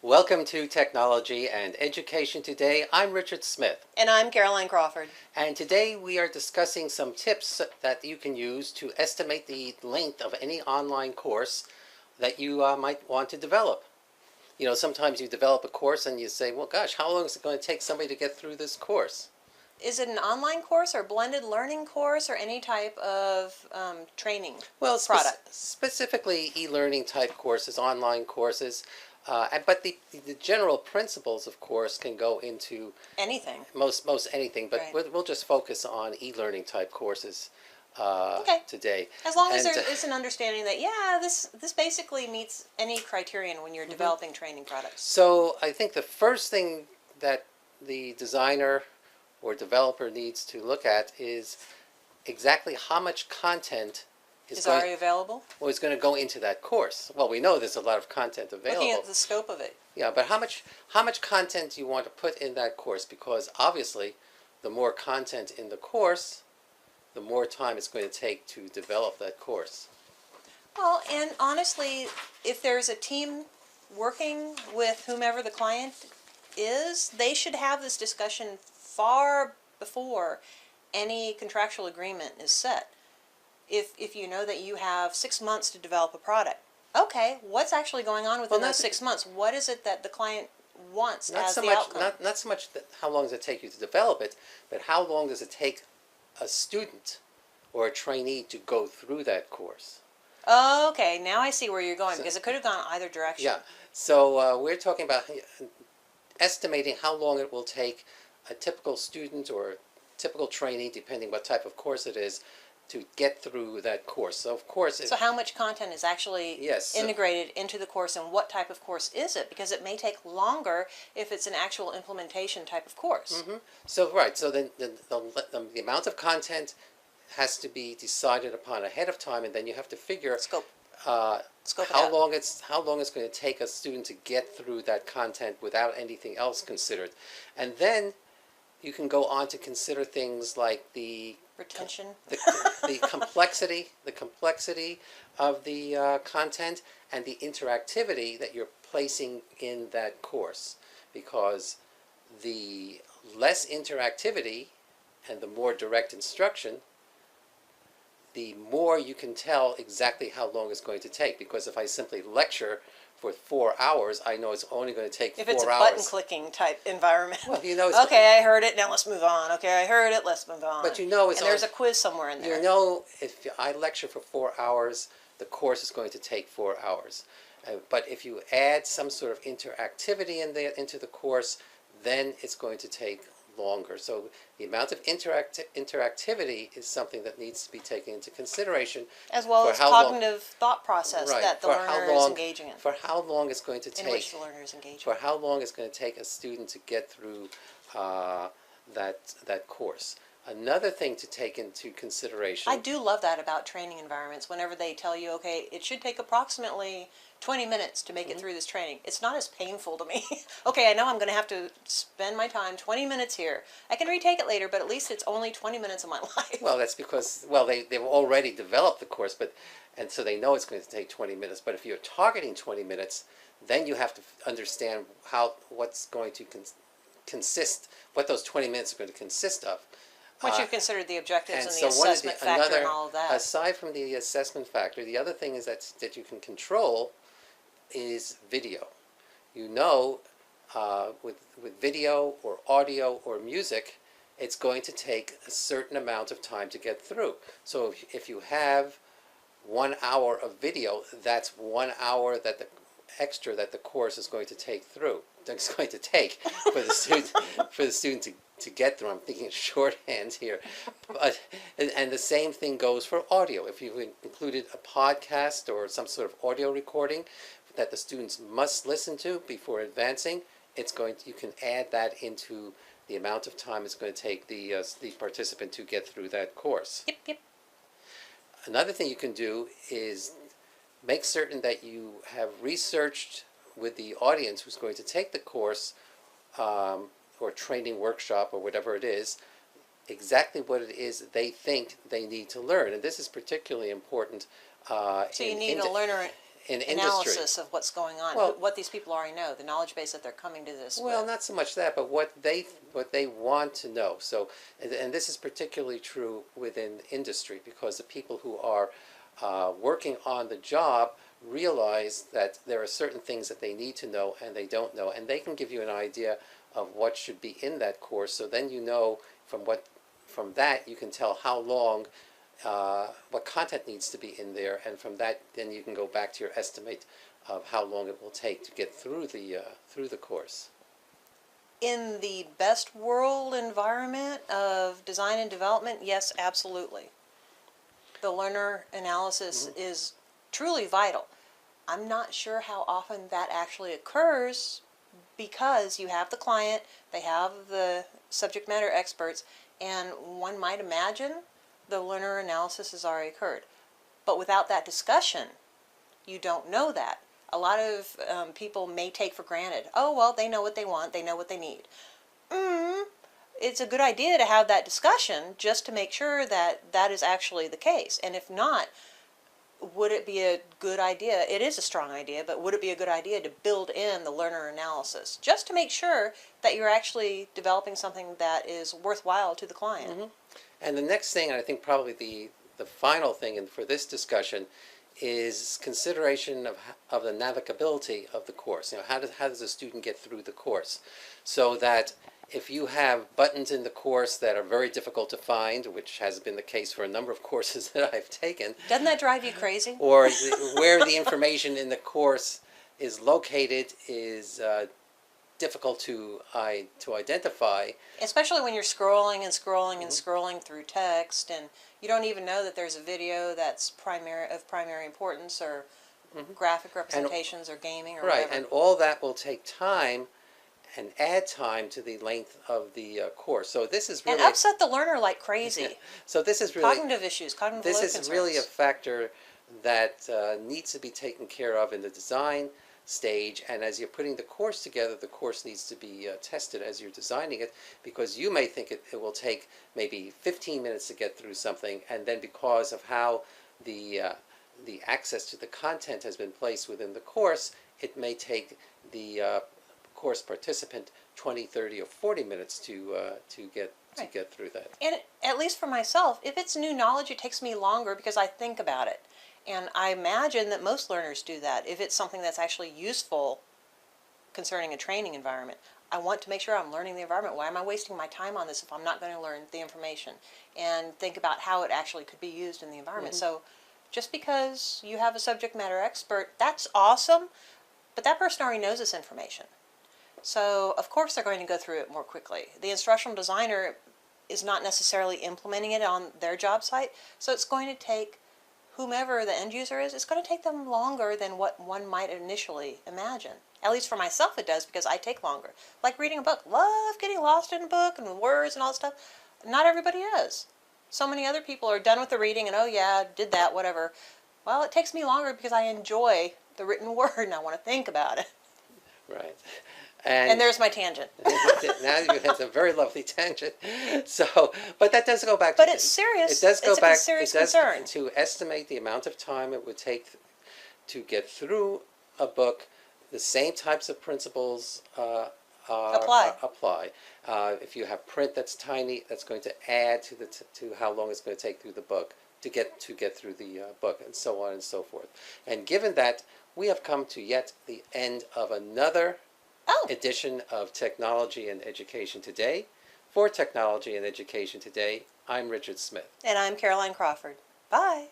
Welcome to Technology and Education Today. I'm Richard Smith. And I'm Caroline Crawford. And today we are discussing some tips that you can use to estimate the length of any online course that you might want to develop. You know, sometimes you develop a course and you say, well, gosh, how long is it going to take somebody to get through this course? Is it an online course or blended learning course or any type of training product? Specifically e-learning type courses, online courses. But the general principles, of course, can go into anything. Most anything, but right. we'll just focus on e-learning type courses today. As long as there is an understanding that, this basically meets any criterion when you're developing training products. So I think the first thing that the designer or developer needs to look at is exactly how much content is already available? Well, it's going to go into that course. Well, we know there's a lot of content available. Looking at the scope of it. Yeah, but how much content do you want to put in that course? Because obviously, the more content in the course, the more time it's going to take to develop that course. Well, and honestly, if there's a team working with whomever the client is, they should have this discussion far before any contractual agreement is set. If you know that you have 6 months to develop a product, okay, what's actually going on within those 6 months? What is it that the client wants as the outcome? Not so much how long does it take you to develop it, but how long does it take a student or a trainee to go through that course? Okay, now I see where you're going, because it could have gone either direction. Yeah, so we're talking about estimating how long it will take a typical student or typical trainee, depending what type of course it is, to get through that course. So of course... So how much content is actually integrated into the course, and what type of course is it? Because it may take longer if it's an actual implementation type of course. So then the amount of content has to be decided upon ahead of time, and then you have to figure how long it's going to take a student to get through that content without anything else considered. And then you can go on to consider things like the retention, the complexity of the content, and the interactivity that you're placing in that course. Because the less interactivity and the more direct instruction, the more you can tell exactly how long it's going to take. Because if I simply lecture for 4 hours, I know it's only going to take 4 hours. If it's a button-clicking type environment. Well, you know, okay, I heard it, now let's move on. Okay, I heard it, let's move on. But you know it's... And there's a quiz somewhere in there. You know, if I lecture for 4 hours, the course is going to take 4 hours. But if you add some sort of interactivity into the course, then it's going to take longer. So the amount of interactivity is something that needs to be taken into consideration. As well as cognitive thought process that the learner is engaging in. For how long it's going to take. In which the learner is engaging. For how long it's going to take a student to get through that course. Another thing to take into consideration... I do love that about training environments. Whenever they tell you, okay, it should take approximately 20 minutes to make it through this training. It's not as painful to me. Okay, I know I'm going to have to spend my time 20 minutes here. I can retake it later, but at least it's only 20 minutes of my life. Well, that's because, well, they've already developed the course, and so they know it's going to take 20 minutes. But if you're targeting 20 minutes, then you have to understand what's going to consist, what those 20 minutes are going to consist of. Once you've considered the objectives and the assessment factor and all of that. Aside from the assessment factor, the other thing is that you can control is video. You know, with video or audio or music, it's going to take a certain amount of time to get through. So if you have 1 hour of video, that's 1 hour extra that the course is going to take through. It's going to take for the student to get through. I'm thinking of shorthand here, and the same thing goes for audio. If you've included a podcast or some sort of audio recording that the students must listen to before advancing, you can add that into the amount of time it's going to take the participant to get through that course. Yep. Another thing you can do is make certain that you have researched with the audience who's going to take the course or training workshop or whatever it is, exactly what it is they think they need to learn. And this is particularly important. So you need a learner in industry. analysis of what's going on, Well- what these people already know, the knowledge base that they're coming to this Well, with. not so much that, but what they want to know. So, and this is particularly true within industry, because the people who are working on the job realize that there are certain things that they need to know and they don't know, and they can give you an idea of what should be in that course. So then you know from that you can tell how long, what content needs to be in there, and from that then you can go back to your estimate of how long it will take to get through the course. In the best world environment of design and development, yes, absolutely. The learner analysis is truly vital. I'm not sure how often that actually occurs, because you have the client, they have the subject matter experts, and one might imagine the learner analysis has already occurred. But without that discussion, you don't know that. A lot of people may take for granted, oh, well, they know what they want, they know what they need. It's a good idea to have that discussion just to make sure that that is actually the case. And if not, would it be a good idea, it is a strong idea, but would it be a good idea to build in the learner analysis just to make sure that you're actually developing something that is worthwhile to the client? And the next thing, and I think probably the final thing for this discussion, is consideration of the navigability of the course. How does a student get through the course? So that if you have buttons in the course that are very difficult to find, which has been the case for a number of courses that I've taken, Doesn't that drive you crazy? or where the information in the course is located is difficult to identify. Especially when you're scrolling and scrolling and scrolling through text, and you don't even know that there's a video that's of primary importance, or graphic representations, or gaming, or Right, whatever. and all that will take time and add time to the length of the course. So this is really And upset the learner like crazy. So this is really Cognitive issues, cognitive this load is concerns. really a factor that needs to be taken care of in the design stage, and as you're putting the course together, the course needs to be tested as you're designing it, because you may think it will take maybe 15 minutes to get through something, and then because of how the access to the content has been placed within the course, it may take the course participant 20, 30, or 40 minutes to get through that. And at least for myself, if it's new knowledge, it takes me longer because I think about it. And I imagine that most learners do that. If it's something that's actually useful concerning a training environment, I want to make sure I'm learning the environment. Why am I wasting my time on this if I'm not going to learn the information? And think about how it actually could be used in the environment. So just because you have a subject matter expert, that's awesome, but that person already knows this information. So of course they're going to go through it more quickly. The instructional designer is not necessarily implementing it on their job site, so it's going to take whomever the end user is, it's going to take them longer than what one might initially imagine. At least for myself it does, because I take longer. Like reading a book. Love getting lost in a book and words and all that stuff. Not everybody is. So many other people are done with the reading and, oh yeah, did that, whatever. Well, it takes me longer because I enjoy the written word and I want to think about it. Right. And there's my tangent. Now you have a very lovely tangent. So, but that does go back. But it's serious. It does go it's back. a serious it does concern. to estimate the amount of time it would take to get through a book. The same types of principles Apply. apply. If you have print that's tiny, that's going to add to how long it's going to take through the book to get through the book, and so on and so forth. And given that, we have come to yet the end of another edition of Technology and Education Today. For Technology and Education Today, I'm Richard Smith. And I'm Caroline Crawford. Bye.